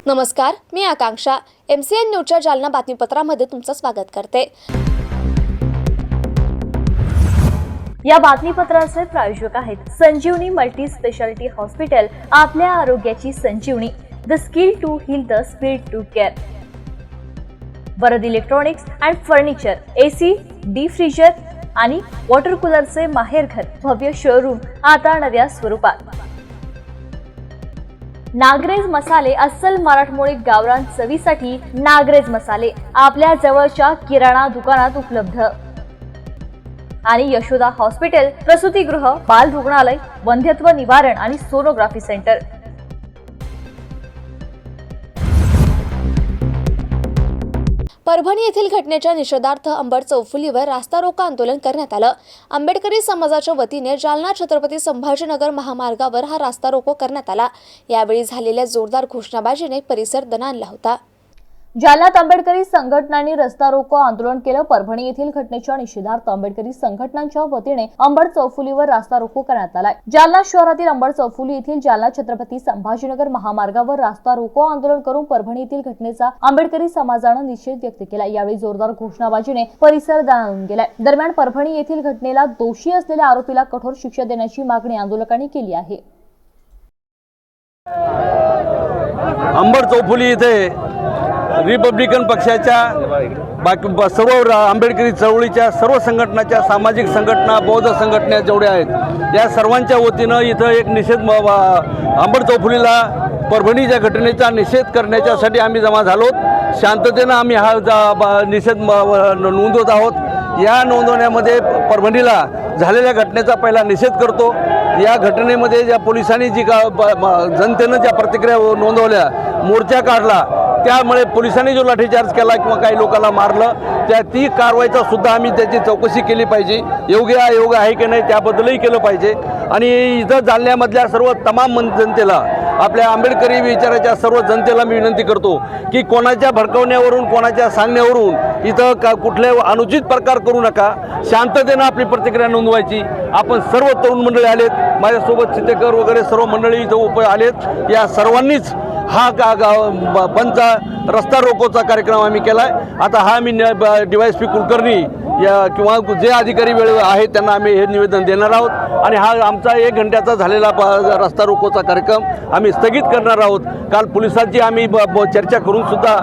नमस्कार, मी आकांक्षा. MCN न्यूजच्या जालना बातमीपत्रामध्ये तुमचं स्वागत करते. या बातमीपत्राचे प्रायोजक आहेत संजीवनी मल्टी स्पेशालिटी हॉस्पिटल. आपल्या आरोग्याची संजीवनी. The skill to heal, the speed to care. Varad electronics and furniture, AC, deep freezer आणि वॉटर कूलरचे माहेरघर. भव्य शोरूम आता नव्या स्वरूपात. नागरेज मसाले, अस्सल मराठमोळी गावरान चवीसाठी नागरेज मसाले आपल्या जवळच्या किराणा दुकानात उपलब्ध. आणि यशोदा हॉस्पिटल, प्रसूतीगृह, बाल रुग्णालय, वंध्यत्व निवारण आणि सोनोग्राफी सेंटर. परभणी येथील घटनेच्या निषेधार्थ अंबड चौफुलीवर रास्ता रोको आंदोलन करण्यात आलं. आंबेडकरी समाजाच्या वतीने जालना छत्रपती संभाजीनगर महामार्गावर हा रास्ता रोको करण्यात आला. यावेळी झालेल्या जोरदार घोषणाबाजीने परिसर दणाणला होता. जालन्यात आंबेडकरी संघटनांनी रस्ता रोको आंदोलन केलं. परभणी येथील घटनेच्या निषेधार्थ आंबेडकरी संघटनांच्या वतीने अंबड चौफुलीवर रास्ता रोको करण्यात आला. जालना शहरातील अंबड चौफुली येथील जालना छत्रपती संभाजीनगर महामार्गावर रास्ता रोको आंदोलन करून परभणी येथील घटनेचा आंबेडकरी समाजानं निषेध व्यक्त केला. यावेळी जोरदार घोषणाबाजीने परिसर दणाणून गेलाय. दरम्यान परभणी येथील घटनेला दोषी असलेल्या आरोपीला कठोर शिक्षा देण्याची मागणी आंदोलकांनी केली आहे. अंबड चौफुली येथे रिपब्लिकन पक्षाच्या बाकी सर्व आंबेडकरी चळवळीच्या सर्व संघटनाच्या, सामाजिक संघटना, बौद्ध संघटना जेवढ्या आहेत या सर्वांच्या वतीनं इथं एक निषेध अंबड चौफुलीला परभणीच्या घटनेचा निषेध करण्याच्यासाठी आम्ही जमा झालो. शांततेनं आम्ही हा निषेध नोंदवत आहोत. या नोंदवण्यामध्ये परभणीला झालेल्या घटनेचा पहिला निषेध करतो. या घटनेमध्ये ज्या पोलिसांनी जनतेनं ज्या प्रतिक्रिया नोंदवल्या, मोर्चा काढला, त्यामुळे पोलिसांनी जो लाठीचार्ज केला किंवा काही लोकांना मारलं, ती कारवाईचा सुद्धा आम्ही त्याची चौकशी केली पाहिजे. योग्य अयोग्य आहे की नाही त्याबद्दलही केलं पाहिजे. आणि इथं जालन्यामधल्या सर्व तमाम जनतेला, आपल्या आंबेडकरी विचाराच्या सर्व जनतेला मी विनंती करतो की कोणाच्या भडकवण्यावरून, कोणाच्या सांगण्यावरून इथं कुठले अनुचित प्रकार करू नका. शांततेनं आपली प्रतिक्रिया नोंदवायची. आपण सर्व तरुण मंडळी आलेत, माझ्यासोबत चितेकर वगैरे सर्व मंडळी इथं आलेत. या सर्वांनीच हा बंदचा रस्ता रोकोचा कार्यक्रम आम्ही केला आहे. आता हा मी DYSP कुलकर्णी किंवा जे अधिकारी वेळ आहेत त्यांना आम्ही हे निवेदन देणार आहोत. आणि हा आमचा 1 घंट्याचा झालेला रस्ता रोकोचा कार्यक्रम आम्ही स्थगित करणार आहोत. काल पोलिसांची आम्ही चर्चा करून सुद्धा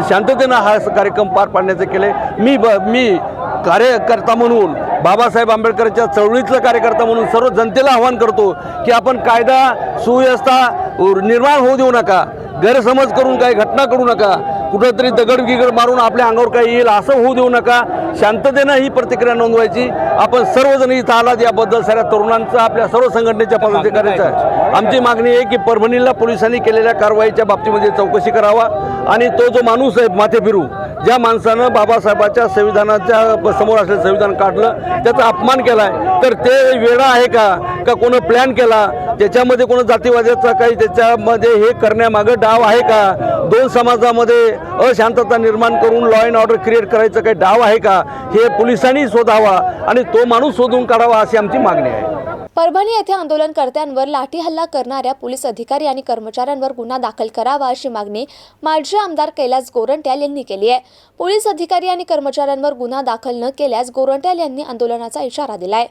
शांततेनं हा कार्यक्रम पार पाडण्याचं केले. मी कार्यकर्ता म्हणून, बाबासाहेब आंबेडकरच्या चळवळीतला कार्यकर्ता म्हणून सर्व जनतेला आवाहन करतो की आपण कायदा सुव्यवस्था निर्माण होऊ देऊ नका. गैरसमज करून काही घटना करू नका. कुठंतरी दगडगिगड मारून आपल्या अंगावर काही येईल असं होऊ देऊ नका. शांततेनं ही प्रतिक्रिया नोंदवायची. आपण सर्वजण इथं आलात याबद्दल साऱ्या तरुणांचा, आपल्या सर्व संघटनेच्या पदाधिकाऱ्यांचा आमची मागणी आहे की परभणीला पोलिसांनी केलेल्या कारवाईच्या बाबतीमध्ये चौकशी करावा. आणि तो जो माणूस आहे माथे फिरू, ज्या माणसानं बाबासाहेबाच्या संविधानाच्या समोर असलेलं संविधान काढलं, त्याचा अपमान केला आहे, तर ते वेडा आहे का कोणी प्लॅन केला, त्याच्यामध्ये कोणी जातीवादाचा काही त्याच्यामध्ये हे करण्यामागं डाव आहे का, दोन समाजामध्ये अशांतता निर्माण करून लॉ अँड ऑर्डर क्रिएट करायचं काही डाव आहे का, हे पोलिसांनी शोधावा आणि तो माणूस शोधून काढावा अशी आमची मागणी आहे. परभणी येथे आंदोलनकर्त्यांवर लाठी हल्ला करणाऱ्या पोलीस अधिकारी आणि कर्मचाऱ्यांवर गुन्हा दाखल करावा अशी मागणी माजी आमदार कैलास गोरंट्याल यांनी केली आहे. पोलीस अधिकारी आणि कर्मचाऱ्यांवर गुन्हा दाखल न केल्यास गोरंट्याल यांनी आंदोलनाचा इशारा दिलाय.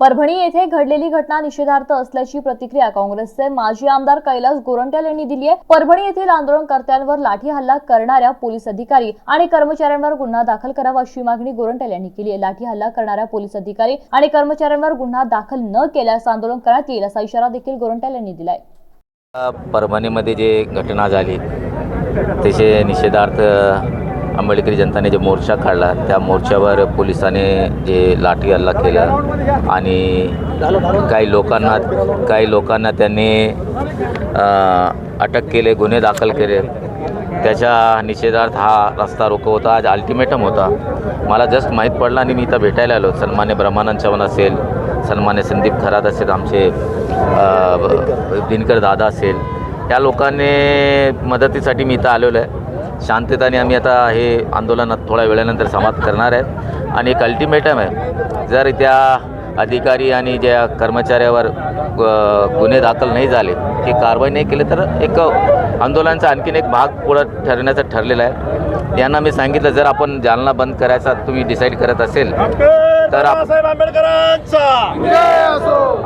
परभणी येथे घडलेली घटना निषेधार्थ असल्याची प्रतिक्रिया काँग्रेसचे माजी आमदार कैलास गोरंट्याल यांनी दिली आहे. परभणी येथील आंदोलनकर्त्यांवर लाठी हल्ला करणाऱ्या पोलीस अधिकारी आणि कर्मचाऱ्यांवर गुन्हा दाखल करावा अशी मागणी गोरंट्याल यांनी केली आहे. लाठी हल्ला करणाऱ्या पोलीस अधिकारी आणि कर्मचाऱ्यांवर गुन्हा दाखल न केल्यास आंदोलन करण्यात येईल असा इशारा देखील गोरंट्याल यांनी दिलाय. परभणीमध्ये जे घटना झाली त्याचे निषेधार्थ आंबेडकरी जनताने जे मोर्चा काढला, त्या मोर्चावर पोलिसांनी जे लाठी हल्ला केला आणि काही लोकांना त्यांनी अटक केले, गुन्हे दाखल केले. त्याच्या निषेधार्थ हा रस्ता रोको होता. आज अल्टिमेटम होता. मला जस्ट माहीत पडलं आणि मी इथं भेटायला आलो. सन्मान्य ब्रह्मानंद चव्हाण असेल, सन्मान्य संदीप खरात असेल, आमचे दिनकर दादा असेल, या लोकांनी मदतीसाठी मी इथं आलेलो आहे. शांततेने आम्ही आता हे आंदोलनात थोड्या वेळानंतर समाप्त करणार आहेत. आणि एक अल्टिमेटम आहे, जर त्या अधिकारी आणि ज्या कर्मचाऱ्यावर गुन्हे दाखल नाही झाले, ती कारवाई नाही केली तर एक आंदोलनाचा आणखीन एक भाग पुढं ठरण्याचं ठरलेलं आहे. यांना मी सांगितलं, जर आपण जालना बंद करायचा तुम्ही डिसाईड करत असेल तर बाबासाहेब आंबेडकरांचा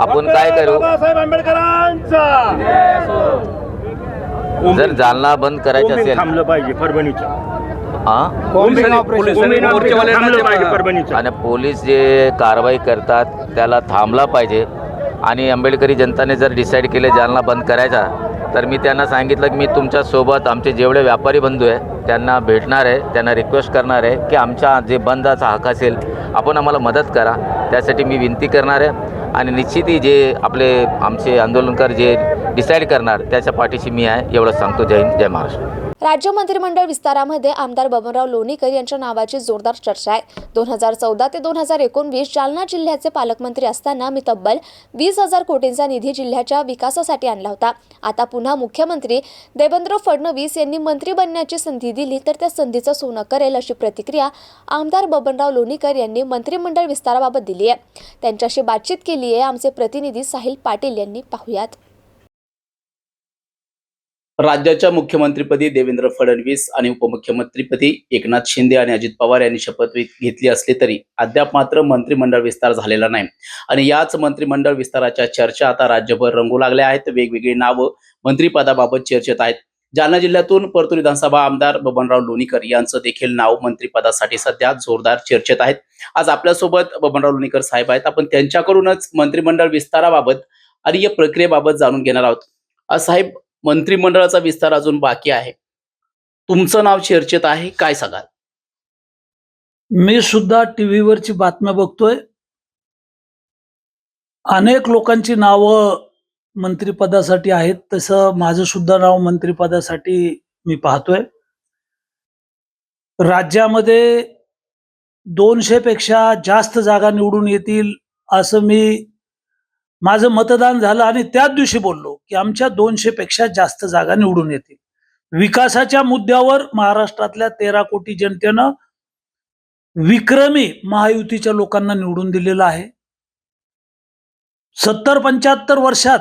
आपण काय करू, बाबासाहेब आंबेडकरांचा जर जालना बंद करायचं असेल थांबलं पाहिजे परभणीच्या हां पोलिसांनी मोर्चेवाल्यांना थांबलं पाहिजे परभणीच्या आणि पोलीस जे कारवाई करतात त्याला थांबला पाहिजे. आणि आंबेडकरी जनताने जर डिसाईड केले जालना बंद करायचा, तर मी त्यांना सांगितलं की मी तुमच्यासोबत आमचे जेवढे व्यापारी बंधू आहे त्यांना भेटणार आहे, त्यांना रिक्वेस्ट करणार आहे की आमच्या जे बंदाचा हक असेल आपण आम्हाला मदत करा. त्यासाठी मी विनंती करणार आहे आणि निश्चितही जे आमचे आंदोलनकार जे डिसाईड करणार त्याच्या पाठीशी मी आहे, एवढं सांगतो. जय हिंद, जय महाराष्ट्र. राज्य मंत्रिमंडळ विस्तारामध्ये आमदार बबनराव लोणीकर यांच्या नावाची जोरदार चर्चा आहे. 2014 ते 2019 जालना जिल्ह्याचे पालकमंत्री असताना मी तब्बल 20,000 कोटींचा निधी जिल्ह्याच्या विकासासाठी आणला होता. आता पुन्हा मुख्यमंत्री देवेंद्र फडणवीस यांनी मंत्री बनण्याची संधी दिली तर त्या संधीचं सोनं करेल, अशी प्रतिक्रिया आमदार बबनराव लोणीकर यांनी मंत्रिमंडळ विस्ताराबाबत दिली आहे. त्यांच्याशी बातचीत केली आहे आमचे प्रतिनिधी साहिल पाटील यांनी. पाहुयात. राज्याच्या मुख्यमंत्रीपदी देवेंद्र फडणवीस आणि उपमुख्यमंत्रीपदी एकनाथ शिंदे आणि अजित पवार यांनी शपथ घेतली असली तरी अद्याप मात्र मंत्रिमंडळ विस्तार झालेला नाही. आणि याच मंत्रिमंडळ विस्ताराच्या चर्चा आता राज्यभर रंगू लागल्या आहेत. वेगवेगळी नावं मंत्रिपदाबाबत चर्चेत आहेत. जालना जिल्ह्यातून परतूर विधानसभा आमदार बबनराव लोणीकर यांचं देखील नाव मंत्रिपदासाठी सध्या जोरदार चर्चेत आहेत. आज आपल्यासोबत बबनराव लोणीकर साहेब आहेत. आपण त्यांच्याकडूनच मंत्रिमंडळ विस्ताराबाबत आणि या प्रक्रियेबाबत जाणून घेणार आहोत. आज साहेब, मंत्रिमंडळाचा विस्तार अजून बाकी आहे, तुमचं नाव चर्चेत आहे, काय सांगाल? मी सुद्धा टीव्हीवरची बातम्या बघतोय. अनेक लोकांची नावं मंत्रिपदासाठी आहेत, तसं माझं सुद्धा नाव मंत्रिपदासाठी मी पाहतोय. राज्यामध्ये 200 पेक्षा जास्त जागा निवडून येतील असं माझं मतदान झालं आणि त्याच दिवशी बोललो की आमच्या 200 पेक्षा जास्त जागा निवडून येतील. विकासाच्या मुद्द्यावर महाराष्ट्रातल्या 13 कोटी जनतेनं विक्रमी महायुतीच्या लोकांना निवडून दिलेलं आहे. 70-75 वर्षात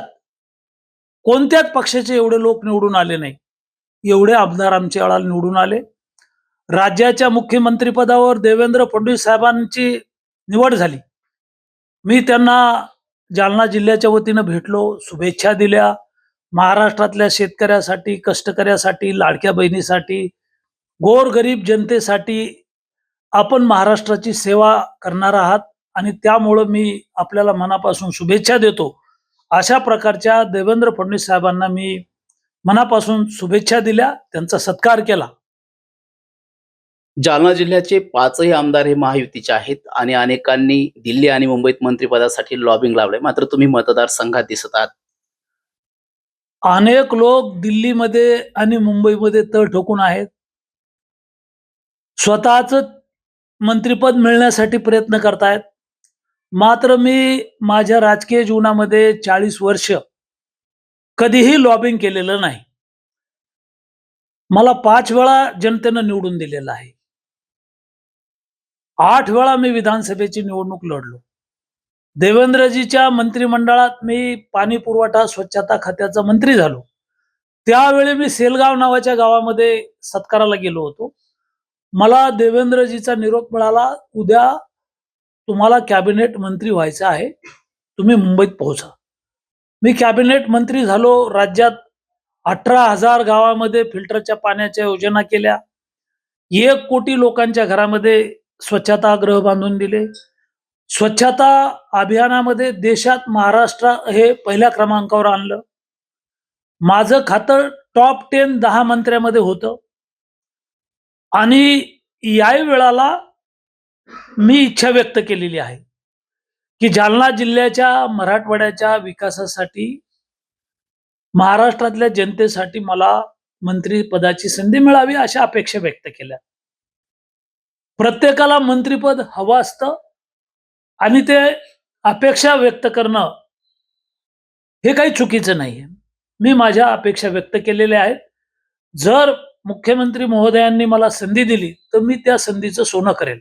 कोणत्याच पक्षाचे एवढे लोक निवडून आले नाही, एवढे आमदार आमच्या वेळाला निवडून आले. राज्याच्या मुख्यमंत्रीपदावर देवेंद्र फडणवीस साहेबांची निवड झाली. मी त्यांना जालना जिल्ह्याच्या वतीनं भेटलो, शुभेच्छा दिल्या. महाराष्ट्रातल्या शेतकऱ्यासाठी, कष्टकऱ्यासाठी, लाडक्या बहिणीसाठी, गोरगरीब जनतेसाठी आपण महाराष्ट्राची सेवा करणार आहात आणि त्यामुळं मी आपल्याला मनापासून शुभेच्छा देतो. अशा प्रकारच्या देवेंद्र फडणवीस साहेबांना मी मनापासून शुभेच्छा दिल्या, त्यांचा सत्कार केला. जालना जिल्ह्याचे 5ही आमदार हे महायुतीचे आहेत आणि अनेकांनी दिल्ली आणि मुंबईत मंत्रिपदासाठी लॉबिंग लावलंय, मात्र तुम्ही मतदारसंघात दिसत आहात. अनेक लोक दिल्लीमध्ये आणि मुंबईमध्ये तळ ठोकून आहेत. स्वतःच मंत्रिपद मिळण्यासाठी प्रयत्न करतायत. मात्र मी माझ्या राजकीय जीवनामध्ये 40 वर्ष कधीही लॉबिंग केलेलं नाही. मला 5 वेळा जनतेनं निवडून दिलेलं आहे. 8 वेळा मी विधानसभेची निवडणूक लढलो. देवेंद्रजीच्या मंत्रिमंडळात मी पाणी पुरवठा स्वच्छता खात्याचा मंत्री झालो. त्यावेळी मी सेलगाव नावाच्या गावामध्ये सत्काराला गेलो होतो. मला देवेंद्रजीचा निरोप मिळाला, उद्या तुम्हाला कॅबिनेट मंत्री व्हायचं आहे, तुम्ही मुंबईत पोहोचा. मी कॅबिनेट मंत्री झालो. राज्यात 18,000 गावामध्ये फिल्टरच्या पाण्याच्या योजना केल्या. 1 कोटी लोकांच्या घरामध्ये स्वच्छतागृह बांधून दिले. स्वच्छता अभियानामध्ये देशात महाराष्ट्र हे पहिल्या क्रमांकावर आणलं. माझं खातं टॉप 10 मंत्र्यामध्ये होतं. आणि याही वेळाला मी इच्छा व्यक्त केलेली आहे की जालना जिल्ह्याच्या, मराठवाड्याच्या विकासासाठी, महाराष्ट्रातल्या जनतेसाठी मला मंत्रिपदाची संधी मिळावी अशा अपेक्षा व्यक्त केल्या. प्रत्येकाला मंत्रिपद हवं असतं आणि ते अपेक्षा व्यक्त करणं हे काही चुकीचं नाहीये. मी माझ्या अपेक्षा व्यक्त केलेल्या आहेत. जर मुख्यमंत्री महोदयांनी मला संधी दिली तर मी त्या संधीचं सोनं करेल.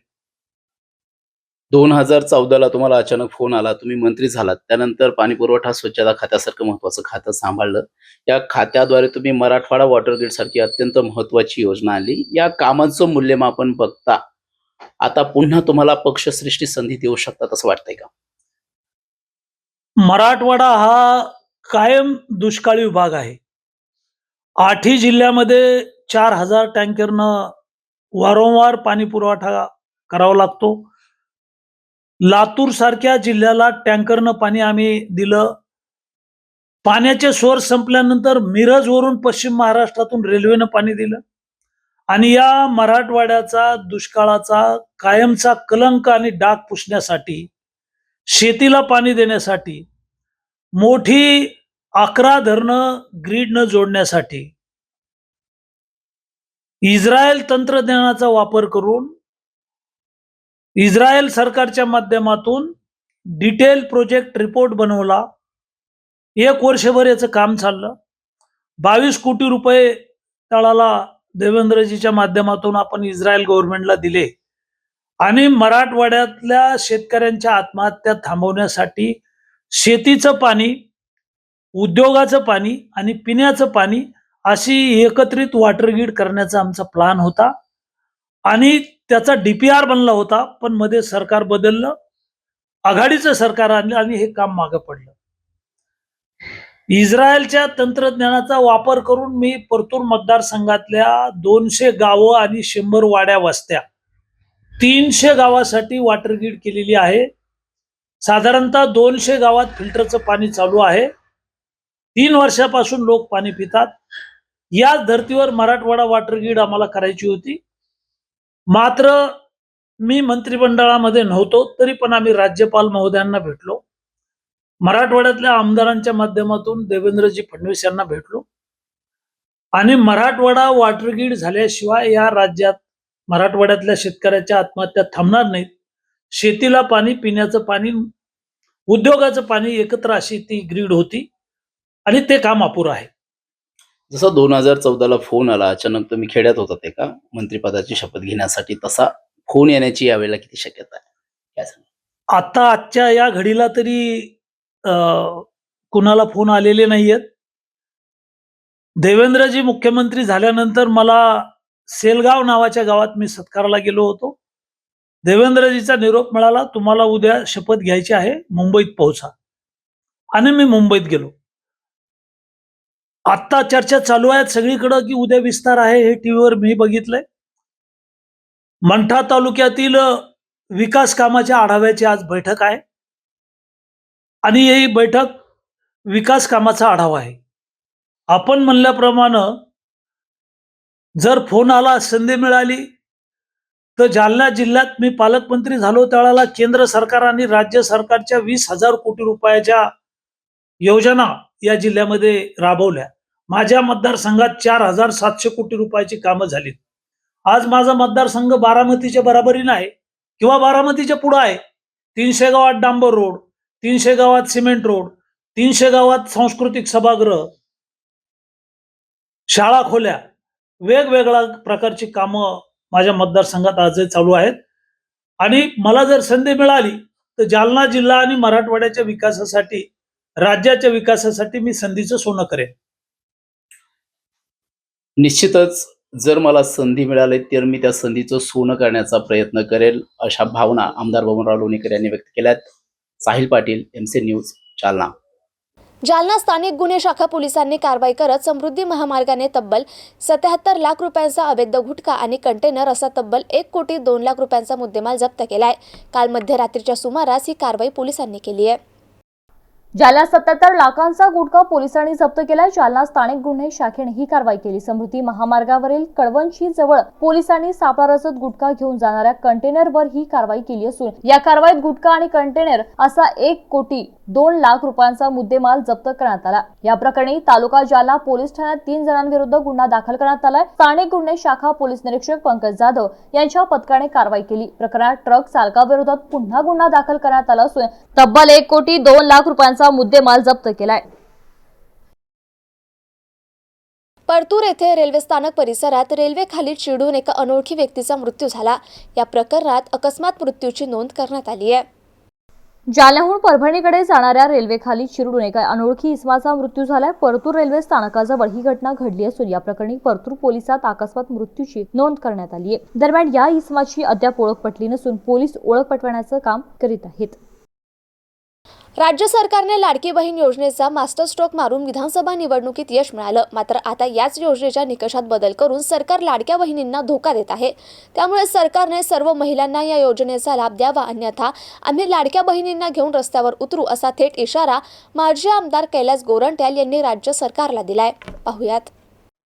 2014ला तुम्हाला अचानक फोन आला, तुम्ही मंत्री झालात. त्यानंतर पाणी पुरवठा स्वच्छता खात्यासारखं महत्वाचं खातं सांभाळलं. या खात्याद्वारे तुम्ही मराठवाडा वॉटर ग्रीड सारखी अत्यंत महत्वाची योजना आणली. या कामाचं मूल्यमापन बघता आता पुन्हा तुम्हाला पक्षश्रेष्ठी संधी देऊ शकतात असं वाटतंय का? मराठवाडा हा कायम दुष्काळी विभाग आहे. 8ही जिल्ह्यामध्ये 4000 टँकरनं वारंवार पाणी पुरवठा करावा लागतो. लातूर सारख्या जिल्ह्याला टँकरनं पाणी आम्ही दिलं. पाण्याचे सोर्स संपल्यानंतर मिरजवरून पश्चिम महाराष्ट्रातून रेल्वेनं पाणी दिलं. आणि या मराठवाड्याचा दुष्काळाचा कायमचा कलंक आणि डाग पुसण्यासाठी, शेतीला पाणी देण्यासाठी, मोठी 11 धरणं ग्रीडनं जोडण्यासाठी इस्रायल तंत्रज्ञानाचा वापर करून इस्रायल सरकारच्या माध्यमातून डिटेल प्रोजेक्ट रिपोर्ट बनवला. 1 वर्षभर याचं काम चाललं. 22 कोटी रुपये तळाला देवेंद्रजीच्या माध्यमातून आपण इस्रायल गव्हर्नमेंटला दिले आणि मराठवाड्यातल्या शेतकऱ्यांच्या आत्महत्या थांबवण्यासाठी शेतीचं पाणी, उद्योगाचं पाणी आणि पिण्याचं पाणी अशी एकत्रित वॉटर ग्रीड करण्याचा आमचा प्लॅन होता. आणि त्याचा DPR बनला होता, पण मध्ये सरकार बदललं, आघाडीचं सरकार आणलं आणि हे काम मागे पडलं. इस्रायलच्या तंत्रज्ञानाचा वापर करून मी परतूर मतदारसंघातल्या 200 गावं आणि 100 वाड्या वस्त्या 300 गावासाठी वॉटर ग्रीड केलेली आहे. साधारणतः 200 गावात फिल्टरचं पाणी चालू आहे. 3 वर्षापासून लोक पाणी पितात. याच धर्तीवर मराठवाडा वॉटर ग्रीड आम्हाला करायची होती. मात्र मी मंत्रिमंडळामध्ये नव्हतो, तरी पण आम्ही राज्यपाल महोदयांना भेटलो. मराठवाड्यातल्या आमदारांच्या माध्यमातून देवेंद्रजी फडणवीस यांना भेटलो आणि मराठवाडा वॉटर ग्रीड झाल्याशिवाय या राज्यात मराठवाड्यातल्या शेतकऱ्याच्या आत्महत्या थांबणार नाहीत. शेतीला पाणी, पिण्याचं पाणी, उद्योगाचं पाणी एकत्र अशी ती ग्रीड होती आणि ते काम अपुरं आहे. जसं 2014ला फोन आला, अचानक तुम्ही खेड्यात होतात एका मंत्रिपदाची शपथ घेण्यासाठी, तसा फोन येण्याची यावेळेला किती शक्यता आहे? काय सांगा? आजच्या या घडीला तरी कुणाला फोन आलेले नाहीयेत. देवेंद्रजी मुख्यमंत्री झाल्यानंतर मला सेलगाव नावाच्या गावात मी सत्काराला गेलो होतो. देवेंद्रजीचा निरोप मिळाला, तुम्हाला उद्या शपथ घ्यायची आहे, मुंबईत पोहोचा. आणि मी मुंबईत गेलो. आता चर्चा चालू आहेत सगळीकडं की उद्या विस्तार आहे, हे टीव्हीवर मी बघितलंय. मंठा तालुक्यातील विकास कामाच्या आढाव्याची आज बैठक आहे आणि ही बैठक विकास कामाचा आढावा आहे. आपण म्हणल्याप्रमाणे जर फोन आला, संधी मिळाली, तर जालना जिल्ह्यात मी पालकमंत्री झालो त्यावेळेला केंद्र सरकार आणि राज्य सरकारच्या 20,000 कोटी रुपयाच्या योजना या जिल्ह्यामध्ये राबवल्या. माझ्या मतदारसंघात 4,700 कोटी रुपयाची कामं झालीत. आज माझा मतदारसंघ बारामतीच्या बराबरीनं आहे किंवा बारामतीच्या पुढं आहे. 300 गावात डांबर रोड, 300 गावात सिमेंट रोड, 300 गावात सांस्कृतिक सभागृह, शाळा खोल्या, वेगवेगळ्या प्रकारची कामं माझ्या मतदारसंघात आजही चालू आहेत. आणि मला जर संधी मिळाली तर जालना जिल्हा आणि मराठवाड्याच्या विकासासाठी, राज्याच्या विकासासाठी मी संधीचं सोनं करेन. निश्चितच जर मला संधी मिळाली तर मी त्या संधीचं सोनं करण्याचा प्रयत्न करेल, अशा भावना आमदार बबनराव लोणीकर यांनी व्यक्त केल्यात. Sahil Patil, MC news, Jalna. जालना स्थानिक गुन्हे शाखा पोलिसांनी कारवाई करत समृद्धी महामार्गाने तब्बल 77 लाख रुपयांचा अवैध गुटखा आणि कंटेनर असा तब्बल 1 कोटी 2 लाख रुपयांचा मुद्देमाल जप्त केलाय. काल मध्यरात्रीच्या सुमारास ही कारवाई पोलिसांनी केली आहे. जालना 77 लाखांचा गुटखा पोलिसांनी जप्त केलाय. जालना स्थानिक गुन्हे शाखेने ही कारवाई केली. समृद्धी महामार्गावरील कळवणशी जवळ पोलिसांनी सापळा रचत गुटखा घेऊन जाणाऱ्या कंटेनरवर ही कारवाई केली असून या कारवाईत गुटखा आणि कंटेनर असा 1 कोटी 2 लाख रुपयांचा मुद्देमाल जप्त करण्यात आला. या प्रकरणी तालुका जालना पोलीस ठाण्यात 3 जणांविरुद्ध गुन्हा दाखल करण्यात आलाय. स्थानिक गुन्हे शाखा पोलीस निरीक्षक पंकज जाधव यांच्या पथकाने कारवाई केली. प्रकरणात ट्रक चालकाविरोधात पुन्हा गुन्हा दाखल करण्यात आला असून तब्बल 1 कोटी 2 लाख रुपयांचा मुद्देमाल जप्त केलाय. परतूर येथे रेल्वे स्थानक परिसरात रेल्वे खाली चिडून एका अनोळखी व्यक्तीचा मृत्यू झाला. या प्रकरणात अकस्मात मृत्यूची नोंद करण्यात आली आहे. जालन्याहून परभणीकडे जाणाऱ्या रेल्वेखाली चिरडून एका अनोळखी इसमाचा मृत्यू झालाय. परतूर रेल्वे स्थानकाजवळ ही घटना घडली असून या प्रकरणी परतूर पोलिसात अकस्मात मृत्यूची नोंद करण्यात आली आहे. दरम्यान या इसमाची अद्याप ओळख पटली नसून पोलीस ओळख पटवण्याचं काम करीत आहेत. राज्य सरकारने लाडकी बहीण योजनेचा मास्टर स्ट्रोक मारून विधानसभा निवडणुकीत यश मिळालं. मात्र आता याच योजनेच्या निकषात बदल करून सरकार लाडक्या बहिणींना धोका देत आहे. त्यामुळे सरकारने सर्व महिलांना या योजनेचा लाभ द्यावा, अन्यथा आम्ही लाडक्या बहिणींना घेऊन रस्त्यावर उतरू असा थेट इशारा माजी आमदार कैलास गोरंट्याल यांनी राज्य सरकारला दिलाय. पाहुयात.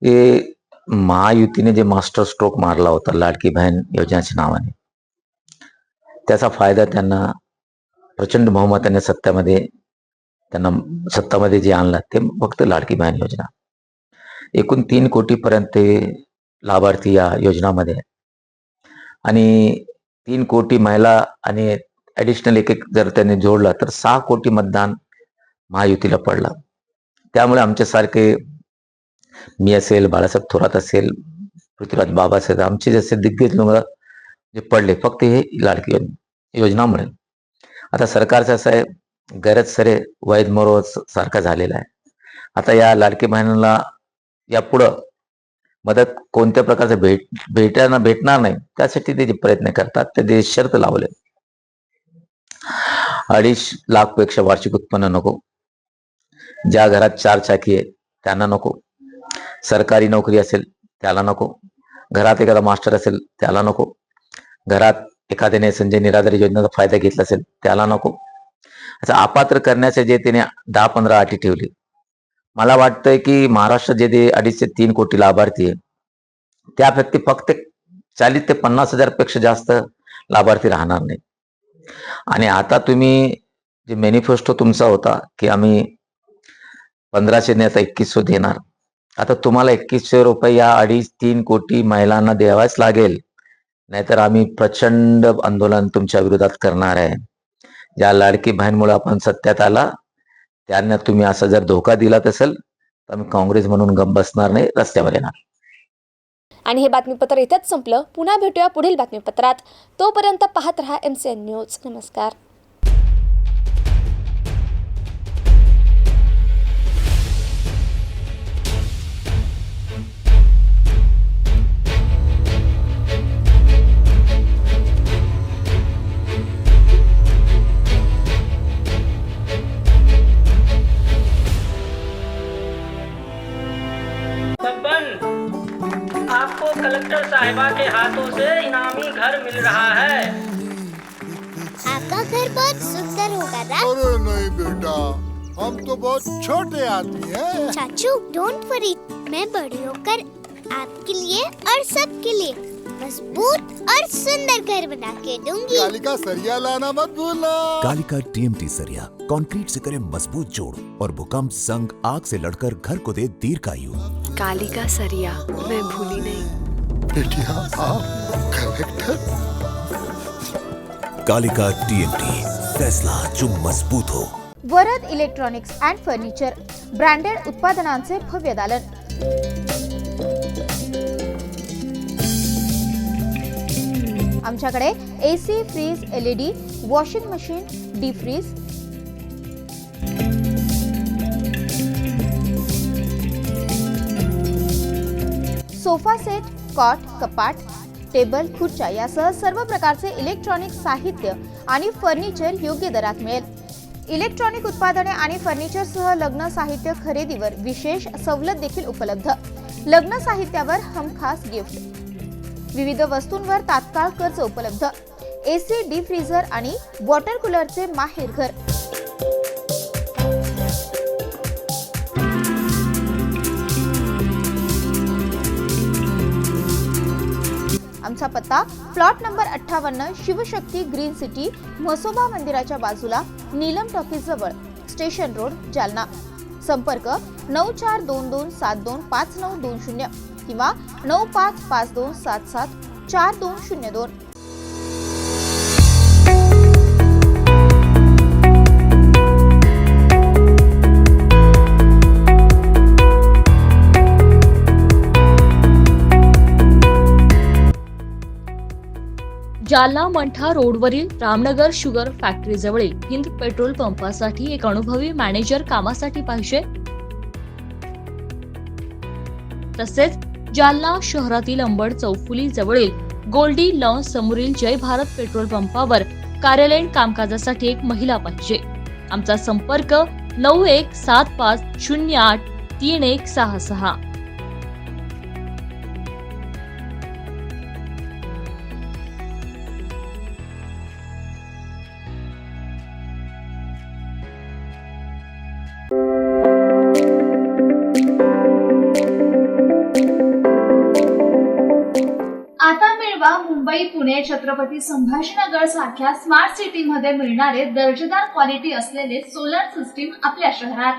हे महायुतीने जे मास्टर स्ट्रोक मारला होता लाडकी बहीण योजनेच्या नावाने, त्याचा फायदा त्यांना प्रचंड बहुमताने सत्तामध्ये जे आणला ते फक्त लाडकी बहीण योजना. एकूण 3 कोटीपर्यंत लाभार्थी या योजनामध्ये आणि 3 कोटी महिला आणि ॲडिशनल एक जर त्यांनी जोडला तर 6 कोटी मतदान महायुतीला पडला. त्यामुळे आमच्यासारखे, मी असेल, बाळासाहेब थोरात असेल, पृथ्वीराज बाबा असेल, आमचे जसे दिग्गज लोक जे पडले फक्त हे लाडकी योजनामुळे. आता सरकारचं असं आहे, गरज सरे वैद मरो सारखा झालेला आहे. आता या लाडकी बहिणीला यापुढं मदत कोणत्या प्रकारचं भेटणार नाही, त्यासाठी ते जे प्रयत्न करतात ते शर्त लावले. 2.5 लाख पेक्षा वार्षिक उत्पन्न नको, ज्या घरात 4 चाकी आहे त्यांना नको, सरकारी नोकरी असेल त्याला नको, घरात एखादा मास्टर असेल त्याला नको, घरात एखाद्याने संजय निराधार योजनेचा फायदा घेतला असेल त्याला नको. असं अपात्र करण्याचे जे त्याने 10-15 अटी ठेवली. मला वाटतंय की महाराष्ट्रात जे 2.5 ते 3 कोटी लाभार्थी आहे त्यापैकी फक्त 40 ते 50 हजार पेक्षा जास्त लाभार्थी राहणार नाही. आणि आता तुम्ही जे मॅनिफेस्टो तुमचा होता की आम्ही 1500 नाही आता 2100 देणार, आता तुम्हाला 2100 रुपये या 2.5-3 कोटी महिलांना द्यावाच लागेल, नाहीतर आम्ही प्रचंड आंदोलन तुमच्या विरोधात करणार आहे. ज्या लाडकी बहीणमुळे आपण सत्यात आला त्यांना तुम्ही असा जर धोका दिला असेल तर आम्ही काँग्रेस म्हणून गप्प बसणार नाही, रस्त्यावर येणार. आणि हे बातमीपत्र इथेच संपलं. पुन्हा भेटूया पुढील बातमीपत्रात. तोपर्यंत पाहत रहा MCN न्यूज. नमस्कार. आपको कलेक्टर साहिबा के हाथों से इनामी घर मिल रहा है. आपका घर बहुत सुंदर होगा ना? अरे नहीं बेटा, हम तो बहुत छोटे आदमी हैं। चाचू डोंट वरी, मैं बड़ी होकर आपके लिए और सबके लिए मजबूत और सुंदर घर बना के दूंगी. कालिका सरिया लाना मत भूलना. कालिका TMT सरिया कंक्रीट से करे मजबूत जोड़ और भूकंप संग आग से लड़कर घर को दे दीर्घायु. कालिका सरिया मैं भूली नहीं. बेटिया आप कलेक्टर. कालिका TMT, फैसला जो मजबूत हो. Varad electronics and furniture branded उत्पादनांचे भव्य दालन. आमच्याकडे AC, fridge, LED, washing machine, deep freeze, sofa set, cot, कपाट, टेबल, खुर्च्या यासह सर्व प्रकारचे इलेक्ट्रॉनिक साहित्य आणि फर्निचर योग्य दरात मिळेल. इलेक्ट्रॉनिक उत्पादने आणि फर्निचरसह लग्न साहित्य खरेदीवर विशेष सवलत देखील उपलब्ध. लग्न साहित्यावर हमखास गिफ्ट. विविध वस्तूंवर तात्काळ कर्ज उपलब्ध. AC, डीप फ्रीझर आणि वॉटर कूलरचे माहेर घर. आमचा पत्ता plot number 58, Shivshakti green city, Mhasoba मंदिराच्या बाजूला, नीलम टॉकीज जवळ, स्टेशन रोड, जालना. संपर्क 9422725920 किंवा 9552774202. जालना मंठा रोडवरील रामनगर शुगर फॅक्टरी जवळील हिंद पेट्रोल पंपासाठी एक अनुभवी मॅनेजर कामासाठी पाहिजे. तसेच जालना शहरातील अंबड चौफुली जवळील गोल्डी लॉन्स समोरील जय भारत पेट्रोल पंपावर कार्यालयीन कामकाजासाठी एक महिला पाहिजे. आमचा संपर्क 9175083166. आता मिळवा मुंबई, पुणे, छत्रपती संभाजीनगर सारख्या स्मार्ट सिटी मध्ये मिळणारे दर्जेदार क्वालिटी असलेले सोलर सिस्टीम आपल्या शहरात.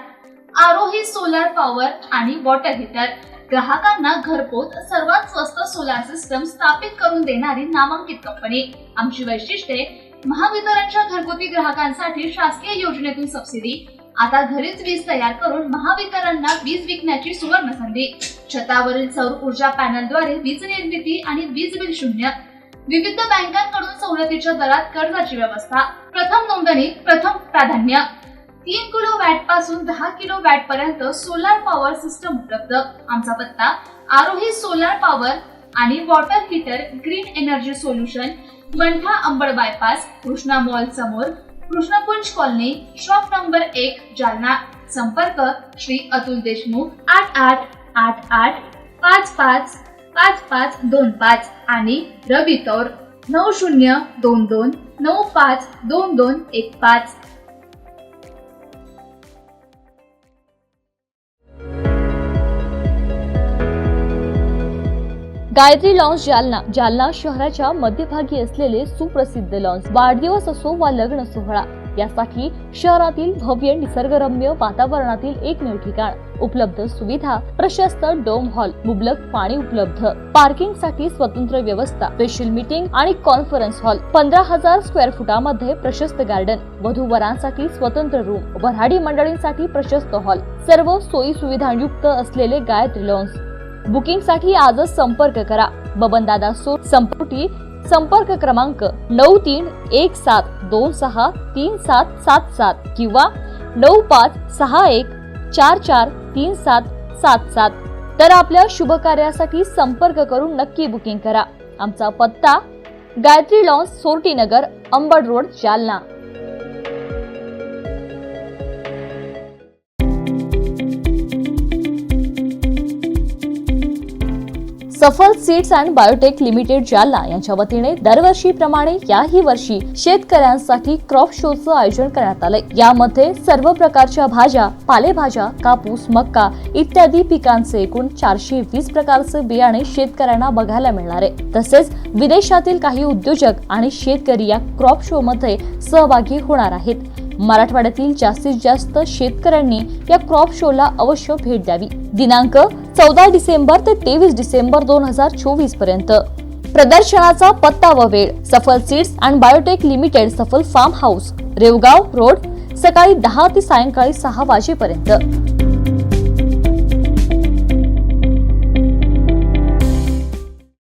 आरोही सोलार पॉवर आणि वॉटर हीटर ग्राहकांना घरपोच सर्वात स्वस्त सोलार सिस्टम स्थापित करून देणारी नामांकित कंपनी. आमची वैशिष्ट्ये: महावितरणच्या घरगुती ग्राहकांसाठी शासकीय योजनेतून सबसिडी. आता घरीच वीज तयार करून महावितरणला वीज विकण्याची सुवर्ण संधी. छतावरील सौर ऊर्जा पॅनलद्वारे वीज निर्मिती आणि वीज बिल शून्य. विविध बँकांकडून सवलतीच्या दरात कर्जाची व्यवस्था. प्रथम नोंदणी, प्रथम प्राधान्य. 3 किलो वॅट पासून 10 किलो वॅट पर्यंत सोलार पॉवर सिस्टम उपलब्ध. आमचा पत्ता: आरोही सोलार पॉवर आणि water heater green energy solution, Mantha Ambad bypass, Krishna mall समोर, Krishnakunj colony, shop number 1, Jalna. संपर्क: श्री अतुल देशमुख, 8888555525 आणि रवी तौर 9022952215. गायत्री लॉन्स जालना. जालना शहराच्या मध्यभागी असलेले सुप्रसिद्ध लॉन्स. वाढदिवस असो वा लग्न सोहळा यासाठी शहरातील भव्य निसर्गरम्य वातावरणातील एकमेव ठिकाण. उपलब्ध सुविधा: प्रशस्त डोम हॉल, मुबलक पाणी उपलब्ध, पार्किंग साठी स्वतंत्र व्यवस्था, स्पेशल मीटिंग आणि कॉन्फरन्स हॉल, 15,000 स्क्वेअर फुटामध्ये प्रशस्त गार्डन, वधूवरांसाठी स्वतंत्र रूम, वऱ्हाडी मंडळींसाठी प्रशस्त हॉल, सर्व सोयी सुविधांयुक्त असलेले गायत्री लॉन्स. बुकिंग साठी आजच संपर्क करा. बबनदादा सो संपुटी. संपर्क क्रमांक 9317263777 किंवा 9561443777. तर आपल्या शुभ कार्यासाठी संपर्क करून नक्की बुकिंग करा. आमचा पत्ता: गायत्री लॉन्स, सोरटी नगर, अंबड रोड, जालना. सफल seeds and biotech limited Jalna यांच्या वतीने दरवर्षीप्रमाणे याही वर्षी शेतकऱ्यांसाठी क्रॉप शोचं आयोजन करण्यात आलंय. यामध्ये सर्व प्रकारच्या भाज्या, पालेभाज्या, कापूस, मक्का इत्यादी पिकांचे एकूण 420 प्रकारचे बियाणे शेतकऱ्यांना बघायला मिळणार आहे. तसेच विदेशातील काही उद्योजक आणि शेतकरी या क्रॉप शो मध्ये सहभागी होणार आहेत. मराठवाड्यातील जास्तीत जास्त शेतकऱ्यांनी या क्रॉप शोला अवश्य भेट द्यावी. दिनांक 14 डिसेंबर ते 23 डिसेंबर 2024 पर्यंत. प्रदर्शनाचा पत्ता व वेळ: सफल सीड्स अँड बायोटेक लिमिटेड, सफल फार्म हाऊस, रेवगाव रोड, सकाळी 10 ते सायंकाळी 6 वाजेपर्यंत.